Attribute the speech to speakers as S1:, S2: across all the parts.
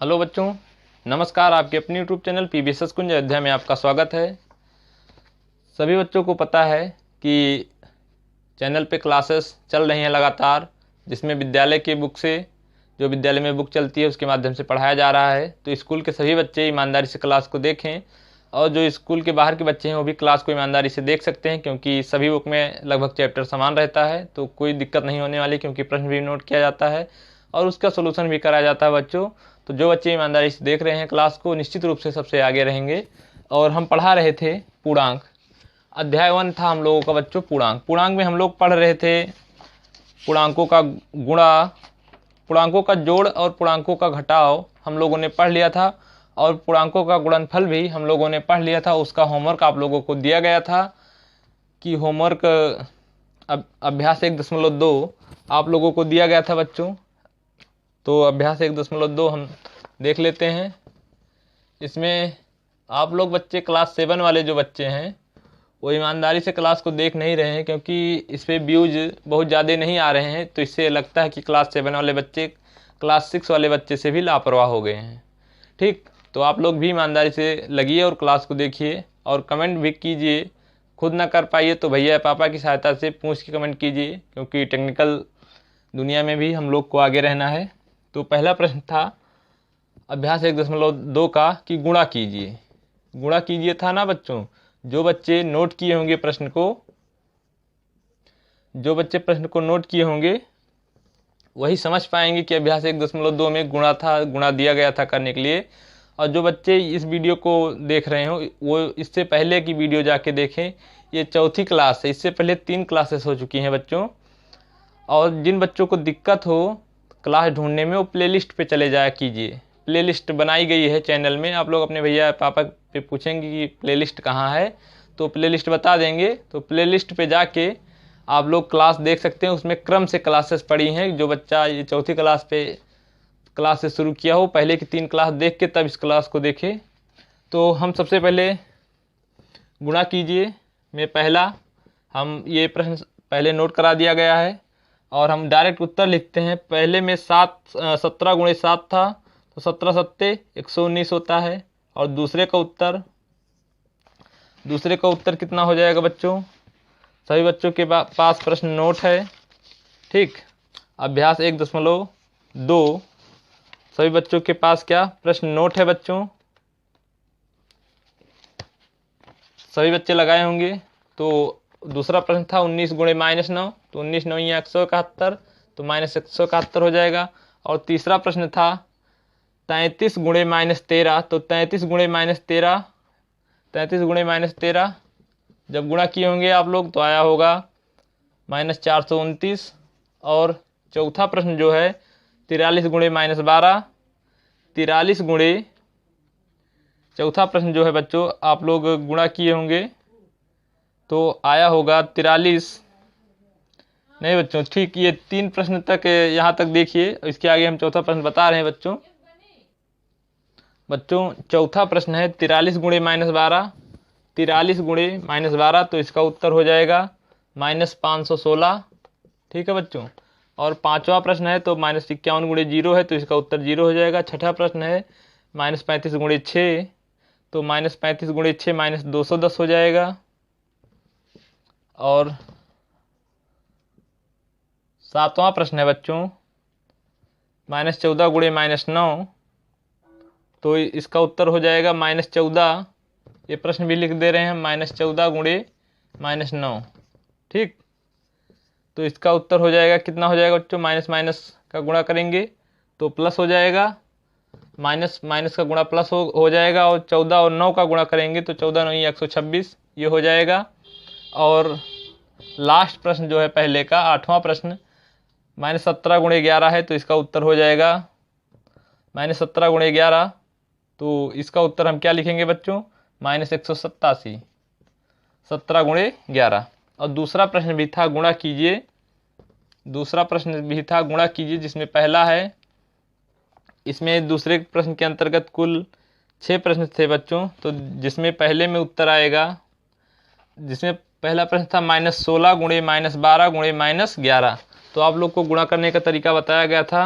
S1: Hello बच्चों, नमस्कार। आपके अपने यूट्यूब चैनल पीबीएसएस कुंज अयोध्या में आपका स्वागत है। सभी बच्चों को पता है कि चैनल पे क्लासेस चल रही हैं लगातार, जिसमें विद्यालय की बुक से जो विद्यालय में बुक चलती है उसके माध्यम से पढ़ाया जा रहा है। तो स्कूल के सभी बच्चे ईमानदारी से क्लास को देखें और जो स्कूल के बाहर के बच्चे हैं वो भी क्लास को ईमानदारी से देख सकते हैं, क्योंकि सभी बुक में लगभग चैप्टर समान रहता है, तो कोई दिक्कत नहीं होने वाली, क्योंकि प्रश्न भी नोट किया जाता है और उसका सोल्यूशन भी कराया जाता है बच्चों। तो जो बच्चे ईमानदारी से देख रहे हैं क्लास को, निश्चित रूप से सबसे आगे रहेंगे। और हम पढ़ा रहे थे पूर्णांक, अध्याय 1 था हम लोगों का बच्चों पूर्णांक। पूर्णांक में हम लोग पढ़ रहे थे पूर्णांकों का गुणा, पूर्णांकों का जोड़ और पूर्णांकों का घटाव हम लोगों ने पढ़ लिया था, और पूर्णांकों का गुणनफल भी हम लोगों ने पढ़ लिया था। उसका होमवर्क आप लोगों को दिया गया था कि होमवर्क अभ्यास 1.2 आप लोगों को दिया गया था बच्चों। तो अभ्यास 1.2 हम देख लेते हैं। इसमें आप लोग बच्चे क्लास 7 वाले जो बच्चे हैं वो ईमानदारी से क्लास को देख नहीं रहे हैं, क्योंकि इस पर व्यूज बहुत ज़्यादा नहीं आ रहे हैं। तो इससे लगता है कि क्लास 7 वाले बच्चे क्लास 6 वाले बच्चे से भी लापरवाह हो गए हैं। ठीक, तो आप लोग भी ईमानदारी से लगिए और क्लास को देखिए और कमेंट भी कीजिए। खुद ना कर पाइए तो भैया पापा की सहायता से पूछ के कमेंट कीजिए, क्योंकि टेक्निकल दुनिया में भी हम लोग को आगे रहना है। तो पहला प्रश्न था अभ्यास 1.2 का कि गुणा कीजिए। गुणा कीजिए था ना बच्चों। जो बच्चे नोट किए होंगे प्रश्न को, जो बच्चे प्रश्न को नोट किए होंगे वही समझ पाएंगे कि अभ्यास 1.2 में गुणा था, गुणा दिया गया था करने के लिए। और जो बच्चे इस वीडियो को देख रहे हो वो इससे पहले की वीडियो जाके देखें। ये चौथी क्लास है, इससे पहले 3 क्लासेस हो चुकी हैं बच्चों। और जिन बच्चों को दिक्कत हो क्लास ढूंढने में वो प्लेलिस्ट पे चले जाया कीजिए। प्लेलिस्ट बनाई गई है चैनल में। आप लोग अपने भैया पापा पे पूछेंगे कि प्लेलिस्ट कहाँ है, तो प्लेलिस्ट बता देंगे। तो प्लेलिस्ट पे जाके आप लोग क्लास देख सकते हैं। उसमें क्रम से क्लासेस पड़ी हैं। जो बच्चा ये चौथी क्लास पे क्लास से शुरू किया हो, पहले की 3 क्लास देख के तब इस क्लास को देखे। तो हम सबसे पहले गुणा कीजिए में पहला, हम ये प्रश्न पहले नोट करा दिया गया है और हम डायरेक्ट उत्तर लिखते हैं। पहले में 17 गुणे 7 था, तो 17 सत्ते 119 होता है। और दूसरे का उत्तर कितना हो जाएगा बच्चों? सभी बच्चों के पास प्रश्न नोट है। ठीक, अभ्यास 1.2 सभी बच्चों के पास क्या प्रश्न नोट है बच्चों? सभी बच्चे लगाए होंगे। तो दूसरा प्रश्न था 19 गुणे -9, तो 19 9 171, तो -171 हो जाएगा। और तीसरा प्रश्न था 33 गुणे -13, तो 33 गुणे -13 जब गुणा किए होंगे आप लोग तो आया होगा -429। और चौथा प्रश्न जो है 43 गुणे -12, 43 गुणे, चौथा प्रश्न जो है बच्चों आप लोग गुणा किए होंगे तो आया होगा 43। नहीं बच्चों, ठीक, ये 3 प्रश्न तक यहाँ तक देखिए। इसके आगे हम चौथा प्रश्न बता रहे हैं बच्चों। चौथा प्रश्न है 43 गुणे -12, 43 गुणे -12, तो इसका उत्तर हो जाएगा -516। ठीक है बच्चों। और पांचवा प्रश्न है तो -51 गुणे 0 है, तो इसका उत्तर 0 हो जाएगा। छठा प्रश्न है -35 गुणे 6, तो -35 गुणे 6 -210 हो जाएगा। और सातवां प्रश्न है बच्चों -14 गुणे -9, तो इसका उत्तर हो जाएगा -14। ये प्रश्न भी लिख दे रहे हैं, -14 गुणे -9। ठीक, तो इसका उत्तर हो जाएगा, कितना हो जाएगा बच्चों? माइनस माइनस का गुणा करेंगे तो प्लस हो जाएगा, माइनस माइनस का गुणा प्लस हो जाएगा। और 14 और 9 का गुणा करेंगे तो 14 9 126 ये हो जाएगा। और लास्ट प्रश्न जो है पहले का 8वां प्रश्न -17 गुणे 11 है, तो इसका उत्तर हो जाएगा -17 गुणे 11, तो इसका उत्तर हम क्या लिखेंगे बच्चों? -187, 17 गुणे 11। और दूसरा प्रश्न भी था गुणा कीजिए, जिसमें पहला है, इसमें दूसरे प्रश्न के अंतर्गत कुल 6 प्रश्न थे बच्चों। तो जिसमें पहले में उत्तर आएगा, जिसमें पहला प्रश्न था -16 गुणे -12 गुणे -11, तो आप लोग को गुणा करने का तरीका बताया गया था।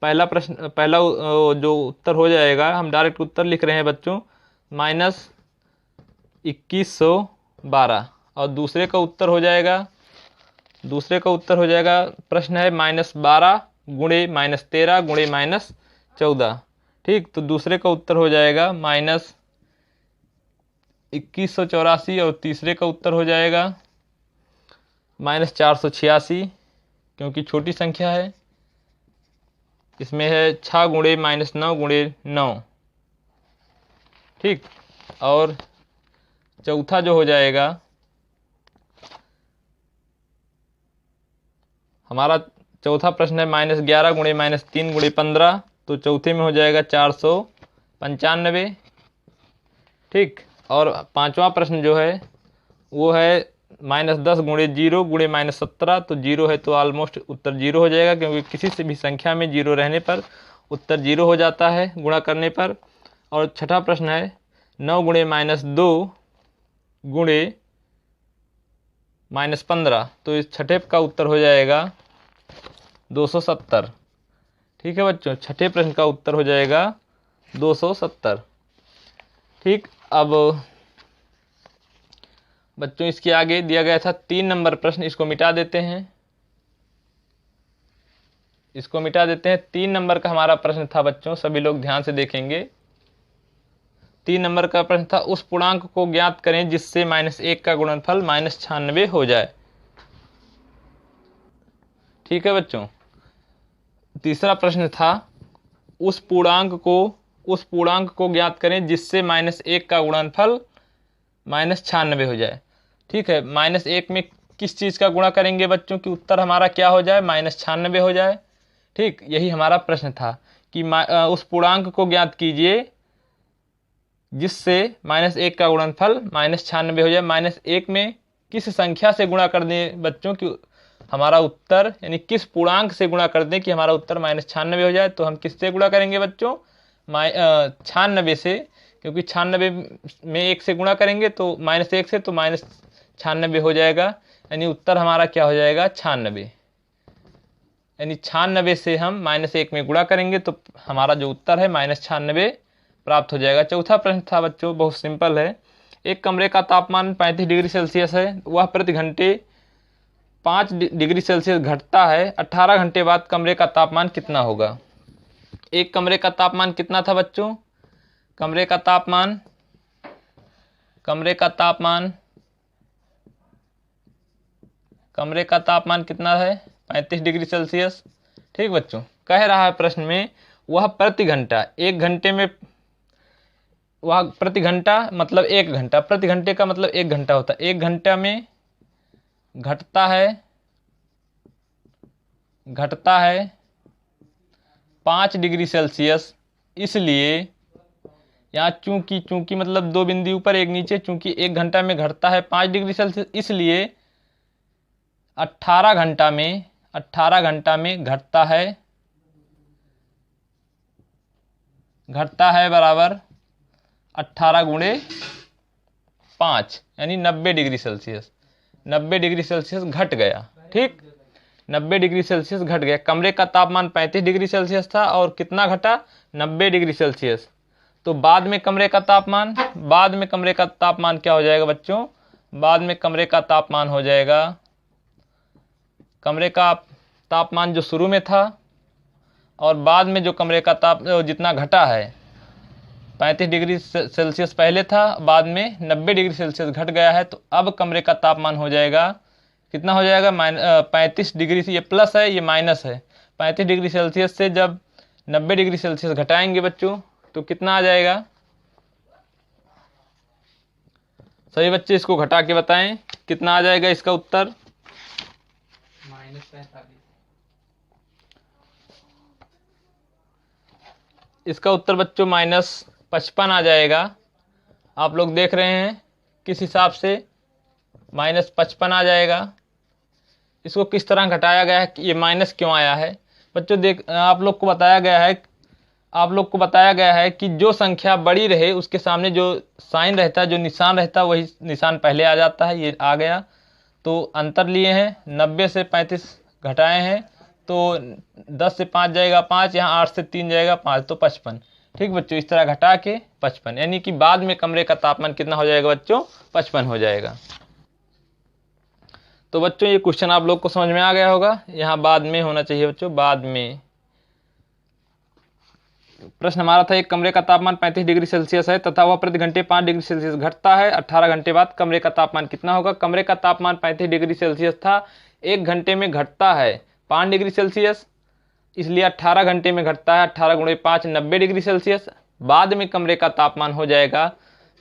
S1: पहला प्रश्न, पहला जो उत्तर हो जाएगा, हम डायरेक्ट उत्तर लिख रहे हैं बच्चों, -2112। और दूसरे का उत्तर हो जाएगा, प्रश्न है -12 गुणे -13 गुणे -14। ठीक, तो दूसरे का उत्तर हो जाएगा -2184, और तीसरे का उत्तर हो जाएगा -486, क्योंकि छोटी संख्या है। इसमें है 6 गुणे -9 गुणे 9। ठीक, और चौथा जो हो जाएगा हमारा, चौथा प्रश्न है -11 गुणे -3 गुणे 15, तो चौथे में हो जाएगा 495। ठीक, और पांचवा प्रश्न जो है वो है -10 गुणे 0 गुणे -17, तो 0 है तो ऑलमोस्ट उत्तर 0 हो जाएगा, क्योंकि किसी से भी संख्या में 0 रहने पर उत्तर 0 हो जाता है गुणा करने पर। और छठा प्रश्न है 9 गुणे -2 गुणे -15, तो इस छठे का उत्तर हो जाएगा 270। ठीक है बच्चों, छठे प्रश्न का उत्तर हो जाएगा 270। ठीक, अब बच्चों इसके आगे दिया गया था 3 नंबर प्रश्न, इसको मिटा देते हैं। 3 नंबर का हमारा प्रश्न था बच्चों, सभी लोग ध्यान से देखेंगे। 3 नंबर का प्रश्न था, उस पूर्णांक को ज्ञात करें जिससे -1 का गुणनफल -96 हो जाए। ठीक है बच्चों, तीसरा प्रश्न था, उस पूर्णांक को ज्ञात करें जिससे -1 का गुणनफल -96 हो जाए। ठीक है, -1 में किस चीज़ का गुणा करेंगे बच्चों कि उत्तर हमारा क्या हो जाए, -96 हो जाए। ठीक, यही हमारा प्रश्न था कि उस पूर्णांक को ज्ञात कीजिए जिससे -1 का गुणनफल -96 हो जाए। -1 में किस संख्या से गुणा कर दें बच्चों कि हमारा उत्तर, यानी किस पूर्णांक से गुणा कर दें कि हमारा उत्तर -96 हो जाए। तो हम किससे गुणा करेंगे बच्चों, 96 से, क्योंकि 96 में 1 से गुणा करेंगे तो -1 से, तो -96 हो जाएगा, यानी उत्तर हमारा क्या हो जाएगा, 96। यानी 96 से हम -1 में गुणा करेंगे तो हमारा जो उत्तर है -96 प्राप्त हो जाएगा। चौथा प्रश्न था बच्चों, बहुत सिंपल है। एक कमरे का तापमान 35 डिग्री सेल्सियस है, वह प्रति घंटे 5 डिग्री सेल्सियस घटता है। 18 घंटे बाद कमरे का तापमान कितना होगा। एक कमरे का तापमान कितना था बच्चों, कमरे का तापमान कितना है, 35 डिग्री सेल्सियस। ठीक बच्चों, कह रहा है प्रश्न में, वह प्रति घंटा, 1 घंटे में, वह प्रति घंटा मतलब 1 घंटा, प्रति घंटे का मतलब 1 घंटा होता है, 1 घंटा में घटता है 5 डिग्री सेल्सियस। इसलिए यहाँ चूंकि मतलब 2 बिंदु ऊपर 1 नीचे, चूंकि 1 घंटा में घटता है 5 डिग्री सेल्सियस, इसलिए 18 घंटा में घटता है बराबर 18 गुणे 5, यानी 90 डिग्री सेल्सियस। 90 डिग्री सेल्सियस घट गया। ठीक, 90 डिग्री सेल्सियस घट गया। कमरे का तापमान 35 डिग्री सेल्सियस था और कितना घटा, 90 डिग्री सेल्सियस। तो बाद में कमरे का तापमान क्या हो जाएगा बच्चों, बाद में कमरे का तापमान हो जाएगा, कमरे का तापमान जो शुरू में था और बाद में जो कमरे का जितना घटा है, 35 डिग्री सेल्सियस पहले था, बाद में 90 डिग्री सेल्सियस घट गया है, तो अब कमरे का तापमान हो जाएगा, कितना हो जाएगा, 35 डिग्री से, ये प्लस है ये माइनस है, 35 डिग्री सेल्सियस से जब 90 डिग्री सेल्सियस घटाएंगे बच्चों तो कितना आ जाएगा। सभी बच्चे इसको घटा के बताएं कितना आ जाएगा इसका उत्तर। इसका उत्तर बच्चों -55 आ जाएगा। आप लोग देख रहे हैं किस हिसाब से -55 आ जाएगा। इसको किस तरह घटाया गया है, ये माइनस क्यों आया है बच्चों, आप लोग को बताया गया है कि जो संख्या बड़ी रहे उसके सामने जो साइन रहता है, जो निशान रहता है, वही निशान पहले आ जाता है। ये आ गया, तो अंतर लिए हैं, 90 से 35 घटाए हैं तो 10 से 5 जाएगा 5, यहाँ 8 से 3 जाएगा 5, तो 55। ठीक बच्चों, इस तरह घटा के 55, यानी कि बाद में कमरे का तापमान कितना हो जाएगा बच्चों, 55 हो जाएगा। तो बच्चों ये क्वेश्चन आप लोग को समझ में आ गया होगा, यहाँ बाद में होना चाहिए बच्चों, बाद में। प्रश्न हमारा था, एक कमरे का तापमान 35 डिग्री सेल्सियस है तथा वह प्रति घंटे 5 डिग्री सेल्सियस घटता है, 18 घंटे बाद कमरे का तापमान कितना होगा। कमरे का तापमान 35 डिग्री सेल्सियस था, 1 घंटे में घटता है 5 डिग्री सेल्सियस, इसलिए 18 घंटे में घटता है, 18 गुणे 5 90 डिग्री सेल्सियस। बाद में कमरे का तापमान हो जाएगा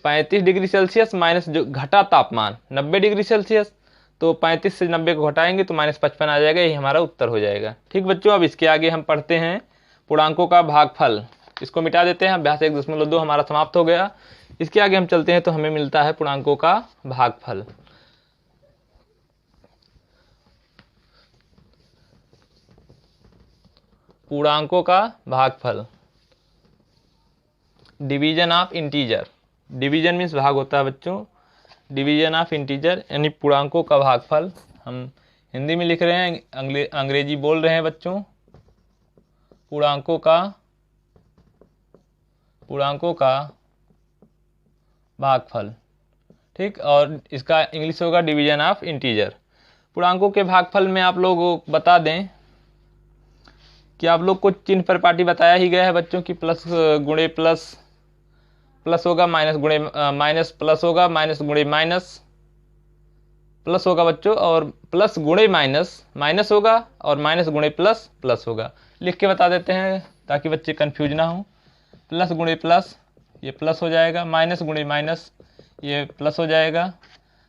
S1: 35 डिग्री सेल्सियस माइनस जो घटा तापमान 90 डिग्री सेल्सियस, तो 35 से 90 को घटाएंगे तो -55 आ जाएगा, यही हमारा उत्तर हो जाएगा। ठीक बच्चों, अब इसके आगे हम पढ़ते हैं पूर्णांकों का भागफल। इसको मिटा देते हैं, अभ्यास 1.2 हमारा समाप्त हो गया। इसके आगे हम चलते हैं तो हमें मिलता है पूर्णांकों का भागफल। पूर्णांकों का भागफल, division of integer. Division means भाग होता है बच्चों, डिवीजन ऑफ इंटीजर यानी पूर्णांकों का भागफल। हम हिंदी में लिख रहे हैं, अंग्रेजी बोल रहे हैं बच्चों। पूर्णांकों का भागफल, ठीक, और इसका इंग्लिश होगा डिवीजन ऑफ इंटीजर। पूर्णांकों के भागफल में आप लोग बता दें कि आप लोग को चिन्ह पर पाटी बताया ही गया है बच्चों की प्लस गुणे प्लस, प्लस होगा माइनस गुणे माइनस, प्लस होगा माइनस गुणे माइनस, प्लस होगा बच्चों, और प्लस गुणे माइनस माइनस होगा, और माइनस गुणे प्लस प्लस होगा। लिख के बता देते हैं ताकि बच्चे कंफ्यूज ना हो। प्लस गुणे प्लस ये प्लस हो जाएगा, माइनस गुणे माइनस ये प्लस हो जाएगा,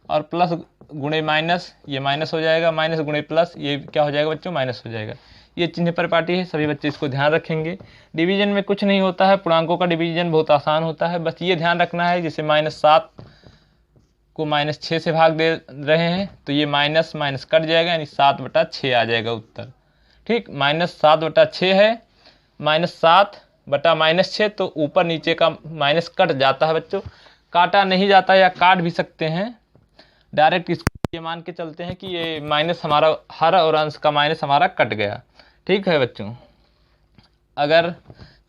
S1: और प्लस गुणे माइनस ये माइनस हो जाएगा, माइनस गुणे प्लस ये क्या हो जाएगा बच्चों, माइनस हो जाएगा। ये चिन्ह पर पाटी है, सभी बच्चे इसको ध्यान रखेंगे। डिवीजन में कुछ नहीं होता है, पूर्णांकों का डिवीजन बहुत आसान होता है, बस ये ध्यान रखना है जैसे -7 को -6 से भाग दे रहे हैं तो ये माइनस माइनस कट जाएगा, यानी 7/6 आ जाएगा उत्तर। ठीक, -7/6 है, -7/-6, तो ऊपर नीचे का माइनस कट जाता है बच्चों, काटा नहीं जाता या काट भी सकते हैं डायरेक्ट। इसको ये मान के चलते हैं कि ये माइनस हमारा हर और अंश का माइनस हमारा कट गया। ठीक है बच्चों, अगर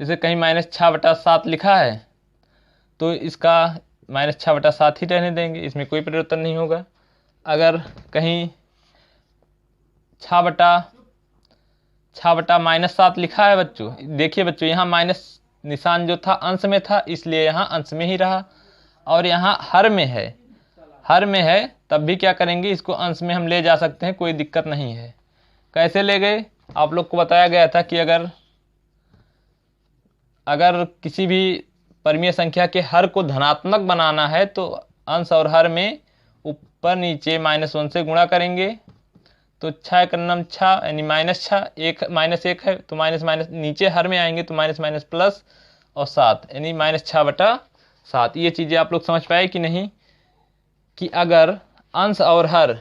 S1: जैसे कहीं -6/7 लिखा है तो इसका -6/7 ही रहने देंगे, इसमें कोई परिवर्तन नहीं होगा। अगर कहीं 6/-7 लिखा है बच्चों, देखिए बच्चों यहाँ माइनस निशान जो था अंश में था, इसलिए यहाँ अंश में ही रहा, और यहाँ हर में है तब भी क्या करेंगे, इसको अंश में हम ले जा सकते हैं, कोई दिक्कत नहीं है। कैसे ले गए, आप लोग को बताया गया था कि अगर किसी भी परमीय संख्या के हर को धनात्मक बनाना है तो अंश और हर में ऊपर नीचे -1 से गुणा करेंगे, तो 6×6 यानी -6, एक -1 है तो माइनस माइनस, नीचे हर में आएंगे तो माइनस माइनस प्लस, और 7 यानी -6/7। ये चीज़ें आप लोग समझ पाए कि नहीं, कि अगर अंश और हर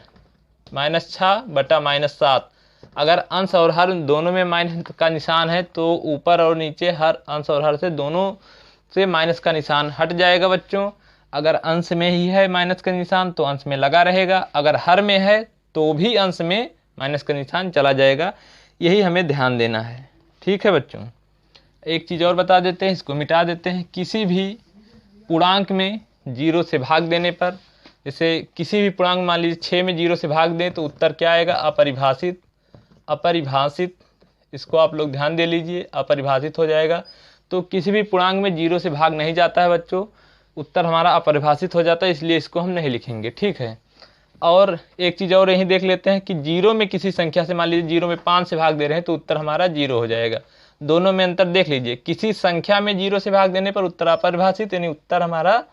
S1: -6/-7, अगर अंश और हर दोनों में माइनस का निशान है तो ऊपर और नीचे हर अंश और हर से दोनों से माइनस का निशान हट जाएगा बच्चों। अगर अंश में ही है माइनस का निशान तो अंश में लगा रहेगा, अगर हर में है तो भी अंश में माइनस का निशान चला जाएगा, यही हमें ध्यान देना है। ठीक है बच्चों, एक चीज़ और बता देते हैं, इसको मिटा देते हैं। किसी भी पूर्णांक में 0 से भाग देने पर, जैसे किसी भी पूर्णांक मान लीजिए 6 में 0 से भाग दें तो उत्तर क्या आएगा, अपरिभाषित। इसको आप लोग ध्यान दे लीजिए, अपरिभाषित हो जाएगा। तो किसी भी पूर्णांक में 0 से भाग नहीं जाता है बच्चों, उत्तर हमारा अपरिभाषित हो जाता है, इसलिए इसको हम नहीं लिखेंगे। ठीक है, और एक चीज़ और यहीं देख लेते हैं कि 0 में किसी संख्या से, मान लीजिए 0 में 5 से भाग दे रहे हैं तो उत्तर हमारा 0 हो जाएगा। दोनों में अंतर देख लीजिए, किसी संख्या में 0 से भाग देने पर उत्तर अपरिभाषित, यानी उत्तर हमारा,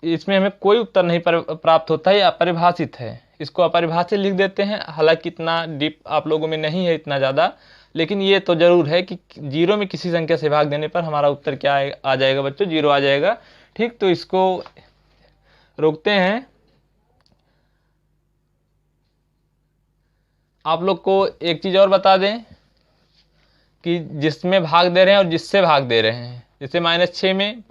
S1: इसमें हमें कोई उत्तर नहीं प्राप्त होता है, ये अपरिभाषित है, इसको अपरिभाषित लिख देते हैं। हालांकि इतना डीप आप लोगों में नहीं है इतना ज़्यादा, लेकिन ये तो ज़रूर है कि 0 में किसी संख्या से भाग देने पर हमारा उत्तर क्या आ जाएगा बच्चों, 0 आ जाएगा। ठीक, तो इसको रोकते हैं। आप लोग को एक चीज़ और बता दें कि जिसमें भाग दे रहे हैं और जिससे भाग दे रहे हैं, जैसे -6 में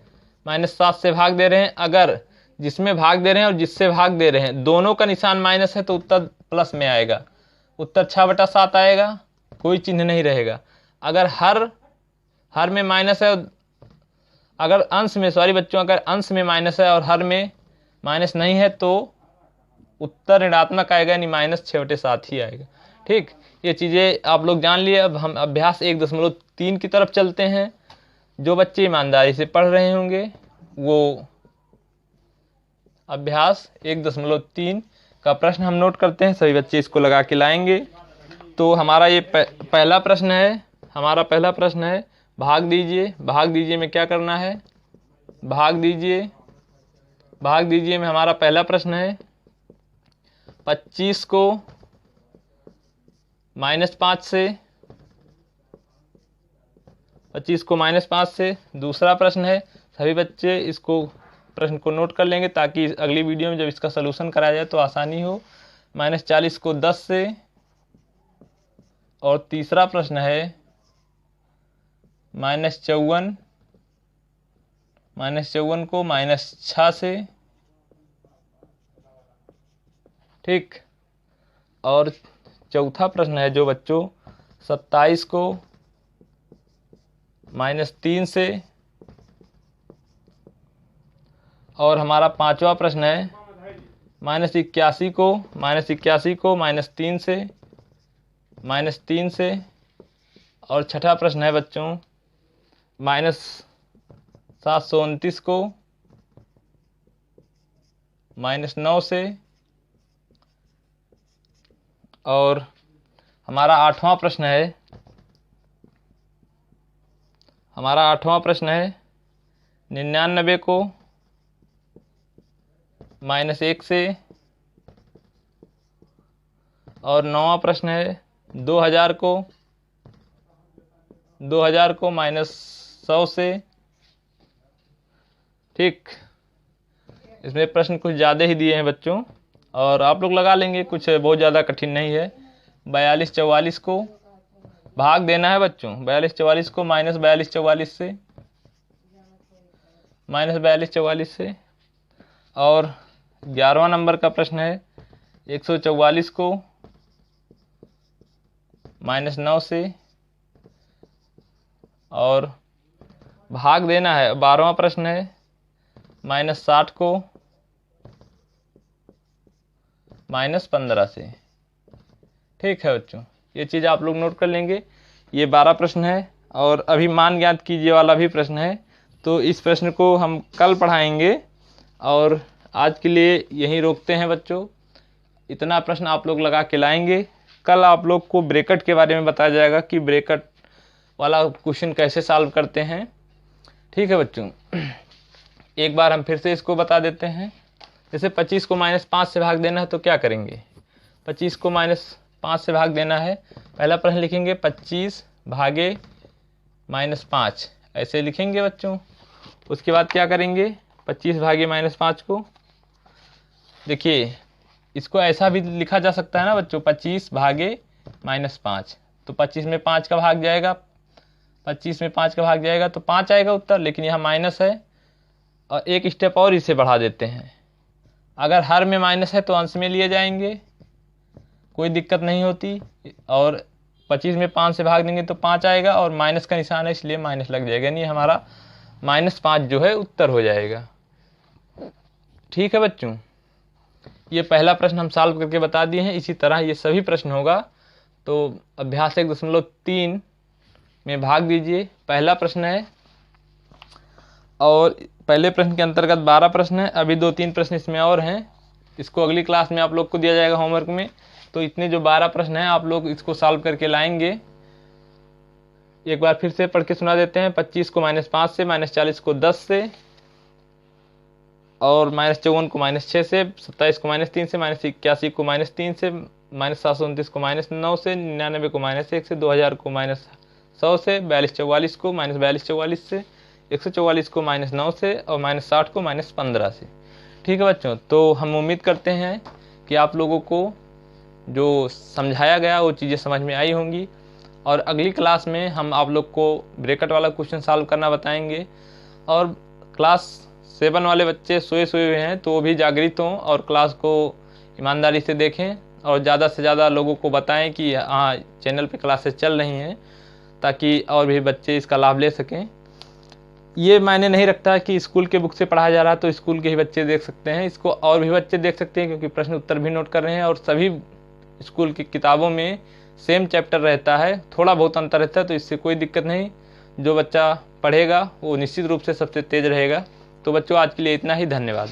S1: -7 से भाग दे रहे हैं, अगर जिसमें भाग दे रहे हैं और जिससे भाग दे रहे हैं दोनों का निशान माइनस है तो उत्तर प्लस में आएगा। उत्तर 6/7 आएगा, कोई चिन्ह नहीं रहेगा। अगर हर में माइनस है, अगर अंश में, सॉरी बच्चों, अगर अंश में माइनस है और हर में माइनस नहीं है तो उत्तर ऋणात्मक आएगा, यानी -6/7 ही आएगा। ठीक, ये चीज़ें आप लोग जान लिए। अब हम अभ्यास 1.3 की तरफ चलते हैं। जो बच्चे ईमानदारी से पढ़ रहे होंगे वो अभ्यास 1.3 का प्रश्न हम नोट करते हैं। सभी बच्चे इसको लगा के लाएंगे। तो हमारा ये पहला प्रश्न है। हमारा पहला प्रश्न है भाग दीजिए। भाग दीजिए में क्या करना है? भाग दीजिए में हमारा पहला प्रश्न है 25 को -5 से, 25 को -5 से। दूसरा प्रश्न है, सभी बच्चे इसको प्रश्न को नोट कर लेंगे ताकि अगली वीडियो में जब इसका सलूशन कराया जाए तो आसानी हो। -40 को 10 से। और तीसरा प्रश्न है -54 को -6 से। ठीक, और चौथा प्रश्न है जो बच्चों 27 को -3 से। और हमारा पांचवा प्रश्न है -81 को -3 से। और छठा प्रश्न है बच्चों -729 को -9 से। और हमारा आठवां प्रश्न है 99 को -1 से। और नौवां प्रश्न है 2000 को -100 से। ठीक, इसमें प्रश्न कुछ ज़्यादा ही दिए हैं बच्चों और आप लोग लगा लेंगे, कुछ बहुत ज़्यादा कठिन नहीं है। 42-44 को भाग देना है बच्चों। 42-44 को -42-44 से। और 11वां नंबर का प्रश्न है 144 को -9 से। और भाग देना है 12वां प्रश्न है -60 को -15 से। ठीक है बच्चों, ये चीज़ आप लोग नोट कर लेंगे। ये 12 प्रश्न है। और अभी मान ज्ञात कीजिए वाला भी प्रश्न है, तो इस प्रश्न को हम कल पढ़ाएंगे। और आज के लिए यहीं रोकते हैं बच्चों। इतना प्रश्न आप लोग लगा के लाएंगे। कल आप लोग को ब्रैकेट के बारे में बताया जाएगा कि ब्रैकेट वाला क्वेश्चन कैसे सॉल्व करते हैं। ठीक है बच्चों, एक बार हम फिर से इसको बता देते हैं। जैसे 25 को -5 से भाग देना है तो क्या करेंगे? 25 को -5 से भाग देना है। पहला प्रश्न लिखेंगे 25 भागे -5, ऐसे लिखेंगे बच्चों। उसके बाद क्या करेंगे? 25 भागे -5 को, देखिए इसको ऐसा भी लिखा जा सकता है ना बच्चों, 25 भागे -5। तो 25 में 5 का भाग जाएगा, 25 में 5 का भाग जाएगा तो 5 आएगा उत्तर। लेकिन यहाँ माइनस है और एक स्टेप और इसे बढ़ा देते हैं। अगर हर में माइनस है तो अंश में लिए जाएंगे, कोई दिक्कत नहीं होती। और 25 में 5 से भाग देंगे तो 5 आएगा और माइनस का निशान है इसलिए माइनस लग जाएगा, यानी हमारा -5 जो है उत्तर हो जाएगा। ठीक है बच्चों, ये पहला प्रश्न हम सॉल्व करके बता दिए हैं। इसी तरह ये सभी प्रश्न होगा। तो अभ्यास 1.3 में भाग दीजिए। पहला प्रश्न है और पहले प्रश्न के अंतर्गत 12 प्रश्न है। अभी 2-3 प्रश्न इसमें और हैं, इसको अगली क्लास में आप लोग को दिया जाएगा होमवर्क में। तो इतने जो 12 प्रश्न हैं आप लोग इसको सॉल्व करके लाएंगे। एक बार फिर से पढ़ के सुना देते हैं। 25 को -5 से, -40 को 10 से, और -54 को -6 से, 27 को -3 से, -81 को -3 से, -729 को -9 से, 99 को -1 से, 2000 को -100 से, 42-44 को -42-44 से, 144 को -9 से और -60 को -15 से। ठीक है बच्चों, तो हम उम्मीद करते हैं कि आप लोगों को जो समझाया गया वो चीज़ें समझ में आई होंगी। और अगली क्लास में हम आप लोग को ब्रैकेट वाला क्वेश्चन सॉल्व करना बताएंगे। और क्लास 7 वाले बच्चे सोए हुए हैं तो वो भी जागृत हों और क्लास को ईमानदारी से देखें और ज़्यादा से ज़्यादा लोगों को बताएं कि हाँ चैनल पे क्लासेस चल रही हैं, ताकि और भी बच्चे इसका लाभ ले सकें। ये मायने नहीं रखता कि स्कूल के बुक से पढ़ाया जा रहा है तो स्कूल के ही बच्चे देख सकते हैं, इसको और भी बच्चे देख सकते हैं, क्योंकि प्रश्न उत्तर भी नोट कर रहे हैं और सभी स्कूल की किताबों में सेम चैप्टर रहता है, थोड़ा बहुत अंतर रहता है, तो इससे कोई दिक्कत नहीं। जो बच्चा पढ़ेगा वो निश्चित रूप से सबसे तेज रहेगा। तो बच्चों आज के लिए इतना ही, धन्यवाद।